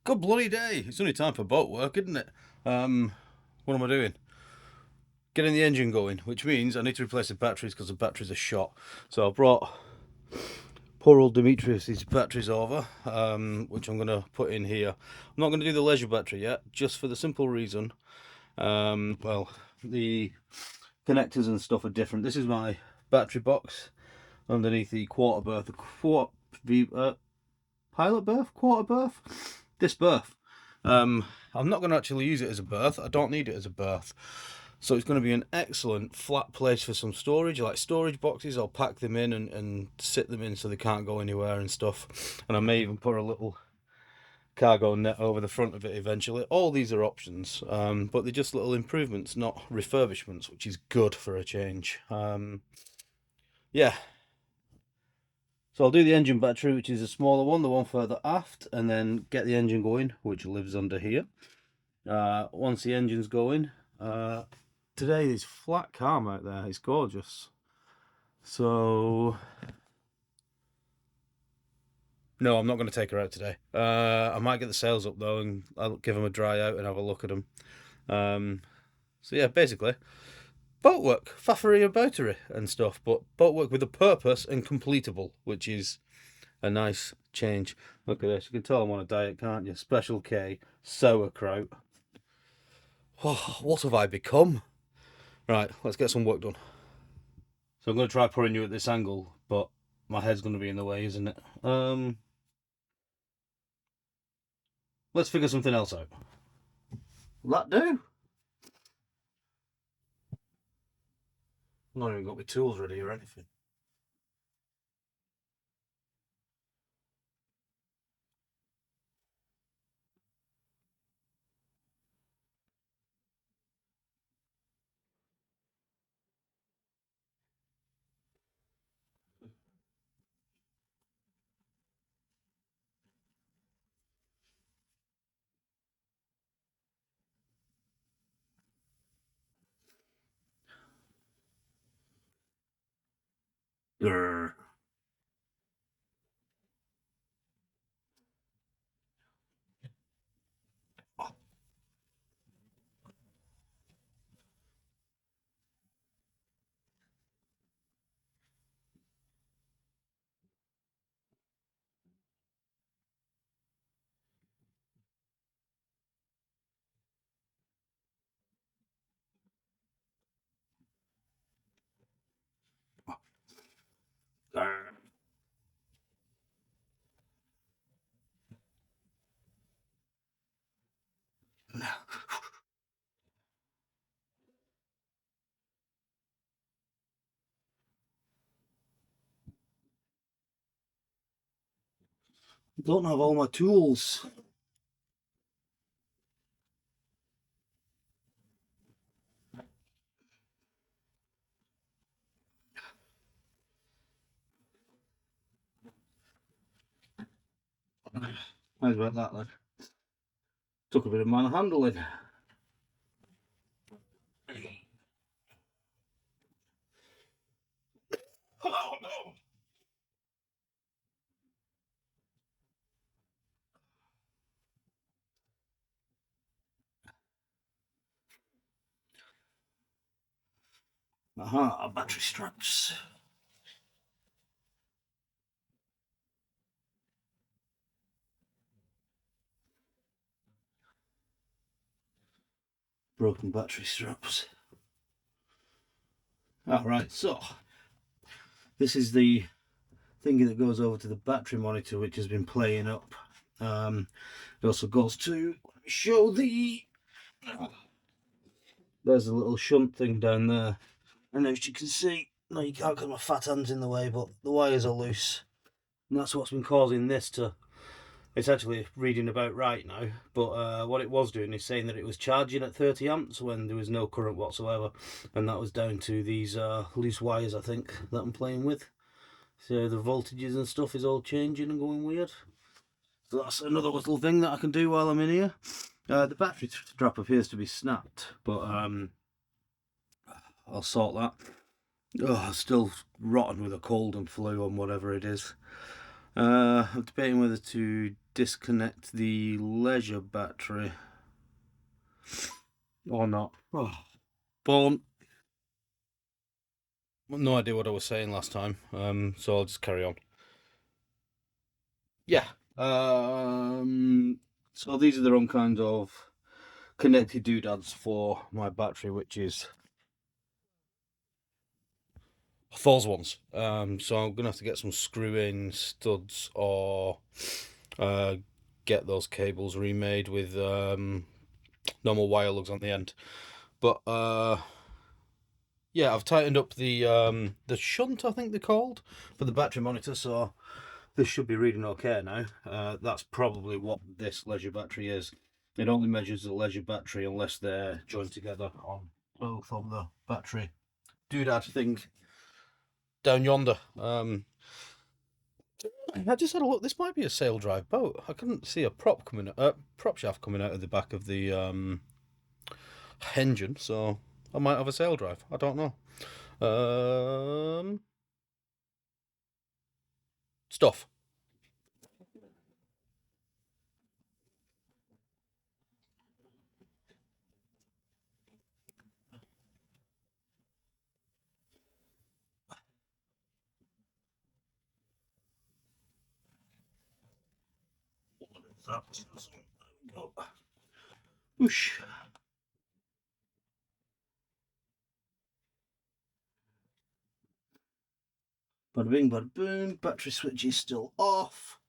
Good bloody day. It's only time for boat work, isn't it? What am I doing? Getting the engine going, which means I need to replace the batteries because the batteries are shot. So I brought poor old Demetrius's batteries over, which I'm going to put in here. I'm not going to do the leisure battery yet, just for the simple reason, well, the connectors and stuff are different. This is my battery box underneath the quarter berth, pilot berth, quarter berth, this berth. I'm not going to actually use it as a berth. I don't need it as a berth. So it's going to be an excellent flat place for some storage, like storage boxes. I'll pack them in and sit them in so they can't go anywhere and stuff. And I may even put a little cargo net over the front of it eventually. All these are options, but they're just little improvements, not refurbishments, which is good for a change. Yeah. So I'll do the engine battery, which is a smaller one, the one further aft, and then get the engine going, which lives under here. Once the engine's going, today is flat calm out there, it's gorgeous. So no, I'm not going to take her out today. I might get the sails up though, and I'll give them a dry out and have a look at them. So yeah, basically boat work, faffery and boatery and stuff, but boat work with a purpose and completable, which is a nice change. Look at this, you can tell I'm on a diet, can't you? Special K, sauerkraut. Oh, what have I become? Right, let's get some work done. So I'm going to try putting you at this angle, but my head's going to be in the way, isn't it? Let's figure something else out. Will that do? I've not even got my tools ready or anything. Grr. Grr. I don't have all my tools. How's about that, lad? Took a bit of manhandling. Oh no! Aha, battery straps. Broken battery straps. Alright, so this is the thingy that goes over to the battery monitor, which has been playing up. It also goes to, let me show there's a little shunt thing down there, and as you can see, no, you can't because my fat hand's in the way, but the wires are loose, and that's what's been causing this to, it's actually reading about right now, but what it was doing is saying that it was charging at 30 amps when there was no current whatsoever, and that was down to these loose wires, I think, that I'm playing with. So the voltages and stuff is all changing and going weird. So that's another little thing that I can do while I'm in here. The battery strap appears to be snapped, but I'll sort that. Oh, still rotten with a cold and flu and whatever it is. I'm debating whether to disconnect the leisure battery or not. Oh, born. No idea what I was saying last time, so I'll just carry on. Yeah. So these are the wrong kind of connected doodads for my battery, which is those ones. So I'm gonna have to get some screw-in studs or get those cables remade with normal wire lugs on the end. But yeah, I've tightened up the shunt, I think they're called, for the battery monitor, so this should be reading okay now. That's probably what this leisure battery is. It only measures the leisure battery unless they're joined together on both of the battery doodad thing down yonder. I just had a look. This might be a sail drive boat. I couldn't see a prop shaft coming out of the back of the engine, so I might have a sail drive. I don't know. Stuff. Whoosh. Bada bing, bada boom. Battery switch is still off.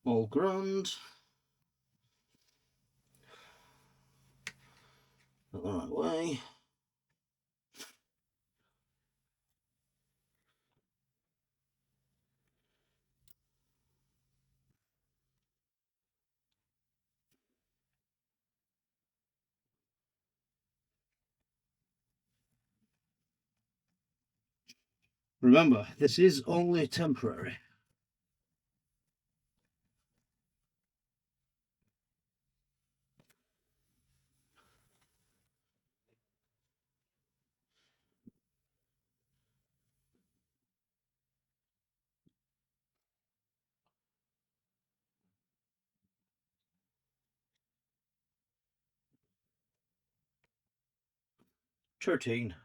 All grand. Not the right way. Remember, this is only temporary. '13.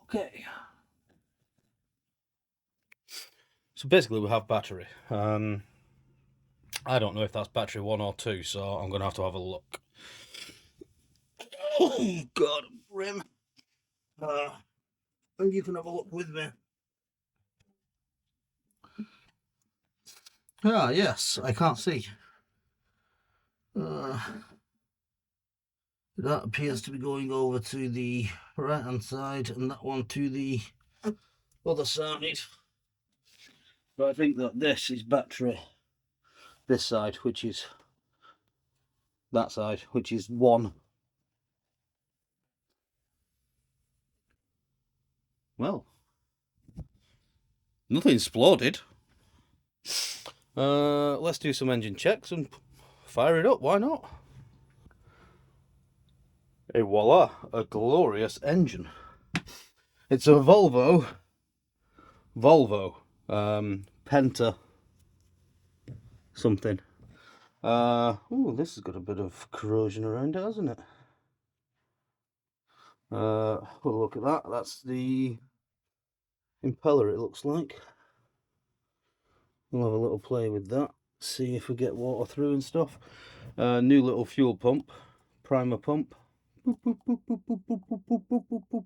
Okay. So basically we have battery. I don't know if that's battery 1 or 2, so I'm going to have a look. Oh, God, rim. And you can have a look with me. Ah, yes, I can't see. That appears to be going over to the right hand side and that one to the other side. But I think that this is battery, this side, which is that side, which is 1. Well, nothing exploded. Let's do some engine checks and fire it up, why not? Et voila, a glorious engine. It's a Volvo Penta something. Oh, this has got a bit of corrosion around it, hasn't it? We'll look at that. That's the impeller, it looks like. We'll have a little play with that, see if we get water through and stuff. New little fuel pump, primer pump. Boop, boop, boop, boop, boop, boop, boop, boop, boop, boop, boop,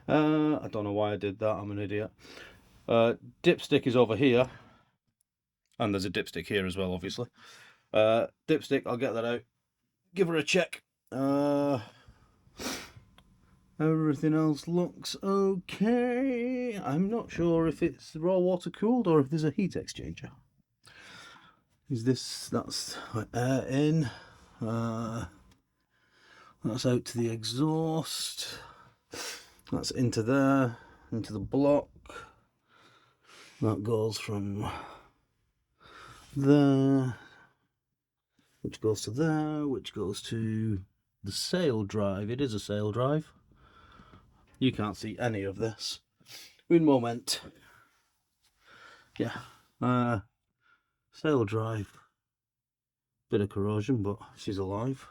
boop. I don't know why I did that, I'm an idiot. Dipstick is over here, and there's a dipstick here as well, obviously. Dipstick, I'll get that out, give her a check. Everything else looks okay. I'm not sure if it's raw water cooled or if there's a heat exchanger. Is this, that's air in, that's out to the exhaust, that's into there, into the block, that goes from there, which goes to there, which goes to the sail drive. It is a sail drive. You can't see any of this. Un moment. Yeah. Sail drive. Bit of corrosion, but she's alive.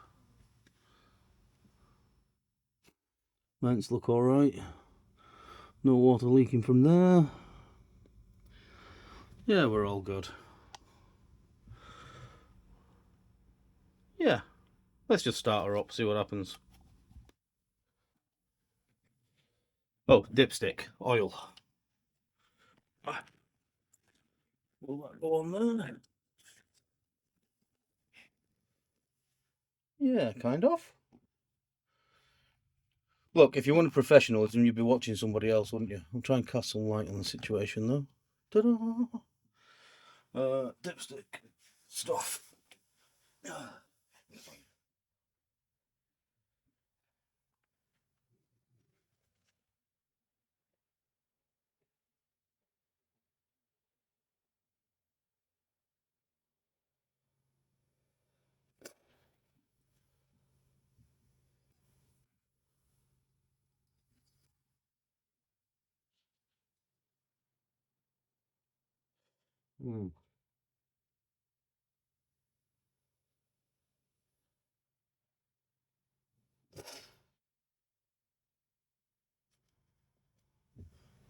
Vents look alright. No water leaking from there. Yeah, we're all good. Yeah. Let's just start her up, see what happens. Oh, dipstick, oil. Will that go on there? Yeah, kind of. Look, if you wanted professionalism, you'd be watching somebody else, wouldn't you? I'll try and cast some light on the situation, though. Ta-da! Dipstick stuff.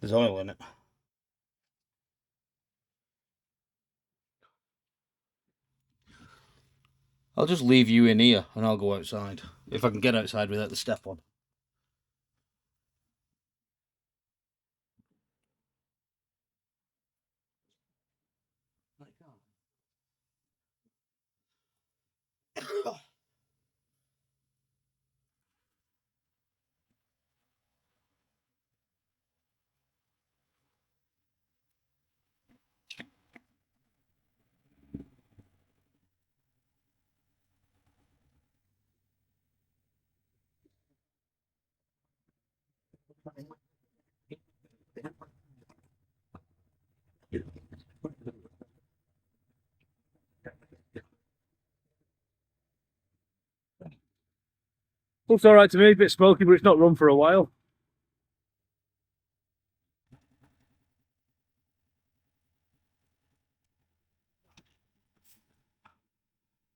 There's oil in it. I'll just leave you in here and I'll go outside. If I can get outside without the step on. Looks alright to me, a bit smoky, but it's not run for a while.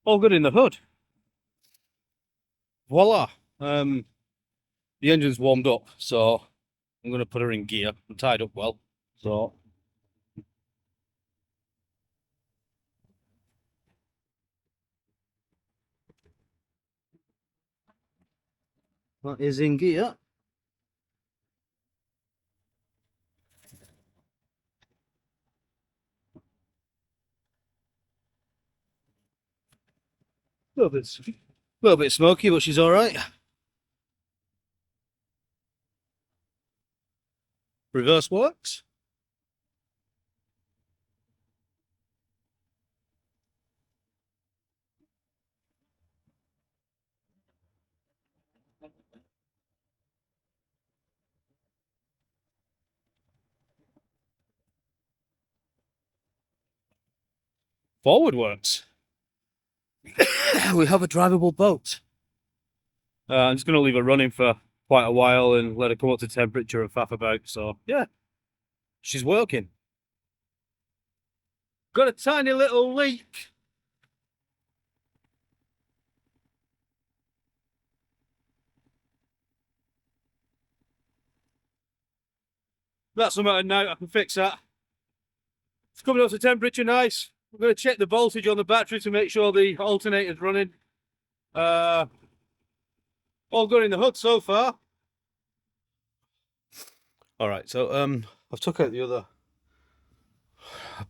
All good in the hood. Voila. The engine's warmed up, so I'm going to put her in gear. I'm tied up well, so that is in gear. A little bit smoky, but she's all right. Reverse works. Forward works. We have a drivable boat. I'm just going to leave her running for quite a while and let her come up to temperature and faff about. So yeah, she's working. Got a tiny little leak. That's something at night I can fix that. It's coming up to temperature nice. I'm going to check the voltage on the battery to make sure the alternator's running. All good in the hood so far. All right, so I've took out the other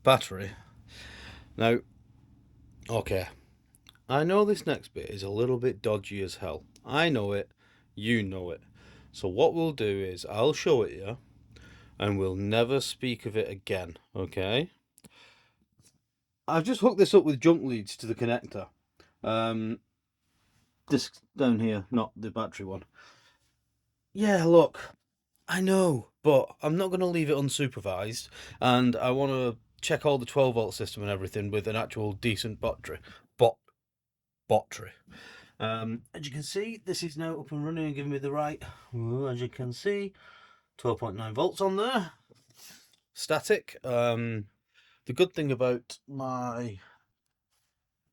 battery. Now, okay, I know this next bit is a little bit dodgy as hell. I know it, you know it. So what we'll do is I'll show it you and we'll never speak of it again, okay? I've just hooked this up with jump leads to the connector. This down here, not the battery one. Yeah, look, I know, but I'm not going to leave it unsupervised, and I want to check all the 12-volt system and everything with an actual decent battery. Battery. As you can see, this is now up and running and giving me the right, as you can see, 12.9 volts on there. Static. The good thing about my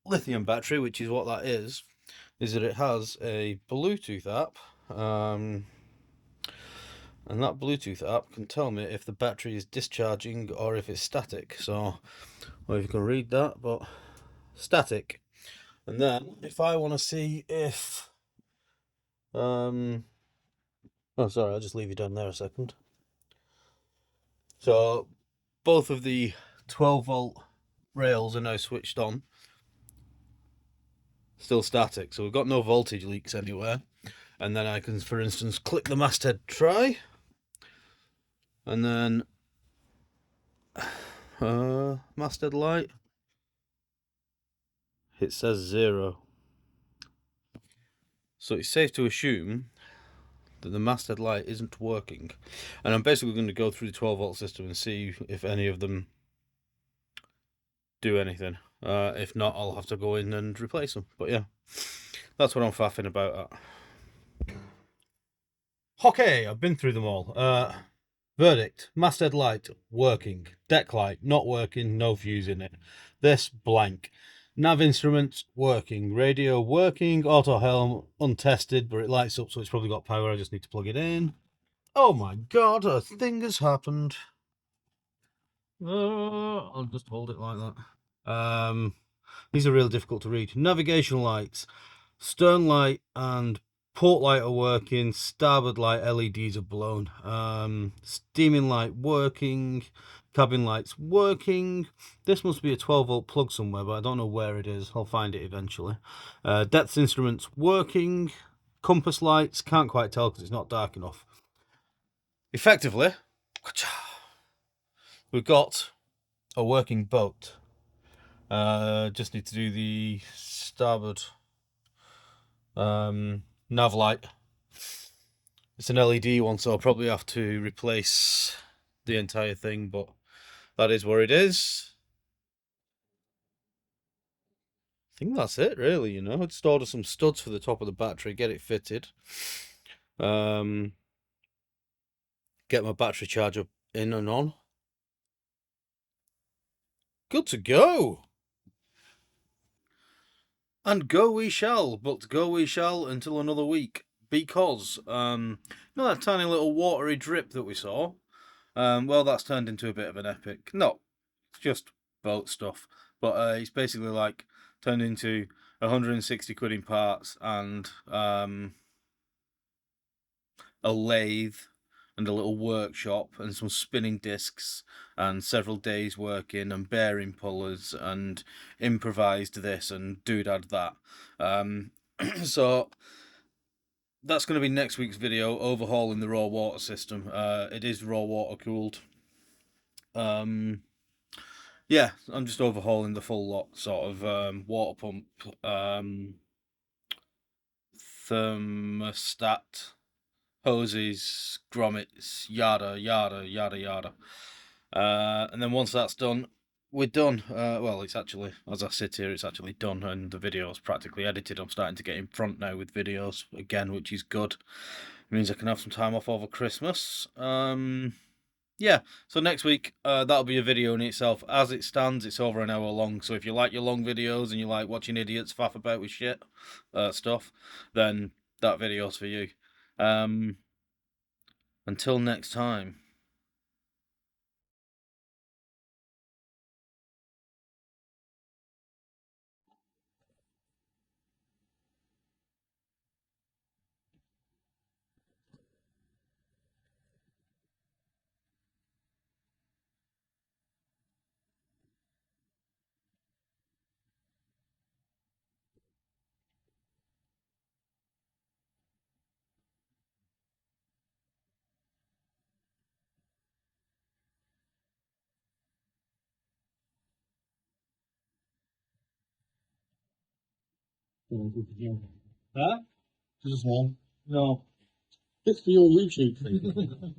lithium battery, which is what that is that it has a Bluetooth app. And that Bluetooth app can tell me if the battery is discharging or if it's static. So, well, if you can read that, but static. And then if I want to see if, oh, sorry, I'll just leave you down there a second. So both of the 12-volt rails are now switched on. Still static, so we've got no voltage leaks anywhere. And then I can, for instance, click the masthead try, and then masthead light, it says 0. So it's safe to assume that the masthead light isn't working. And I'm basically going to go through the 12-volt system and see if any of them do anything. If not, I'll have to go in and replace them. But yeah, that's what I'm faffing about at. Okay, I've been through them all. Verdict: masthead light working, deck light not working, no fuse in it. This blank. Nav instruments working, radio working, auto helm untested, but it lights up, so it's probably got power. I just need to plug it in. Oh my god, a thing has happened. I'll just hold it like that. These are really difficult to read. Navigation lights, stern light and port light are working, starboard light LEDs are blown. Steaming light working, cabin lights working. This must be a 12-volt plug somewhere, but I don't know where it is. I'll find it eventually. Depth instruments working. Compass lights, can't quite tell because it's not dark enough. Effectively, we've got a working boat. Just need to do the starboard nav light. It's an LED one, so I'll probably have to replace the entire thing, but that is where it is. I think that's it, really. Just order some studs for the top of the battery, get it fitted, get my battery charger in and on. Good to go. And go we shall, but go we shall until another week, because that tiny little watery drip that we saw, well, that's turned into a bit of an epic. No, it's just boat stuff, but it's basically like turned into 160 quid in parts and a lathe and a little workshop and some spinning discs and several days working and bearing pullers and improvised this and doodad that. So that's going to be next week's video, overhauling the raw water system. It is raw water cooled. Yeah, I'm just overhauling the full lot, sort of water pump, thermostat, hoses, grommets, yada yada yada yada. And then once that's done, we're done. Well, it's actually, as I sit here, it's actually done, and the video's practically edited. I'm starting to get in front now with videos again, which is good. It means I can have some time off over Christmas. Yeah, so next week, that'll be a video in itself. As it stands, it's over an hour long, so if you like your long videos and you like watching idiots faff about with shit stuff, then that video's for you. Until next time. Huh? Just one. No. It's for your YouTube thing.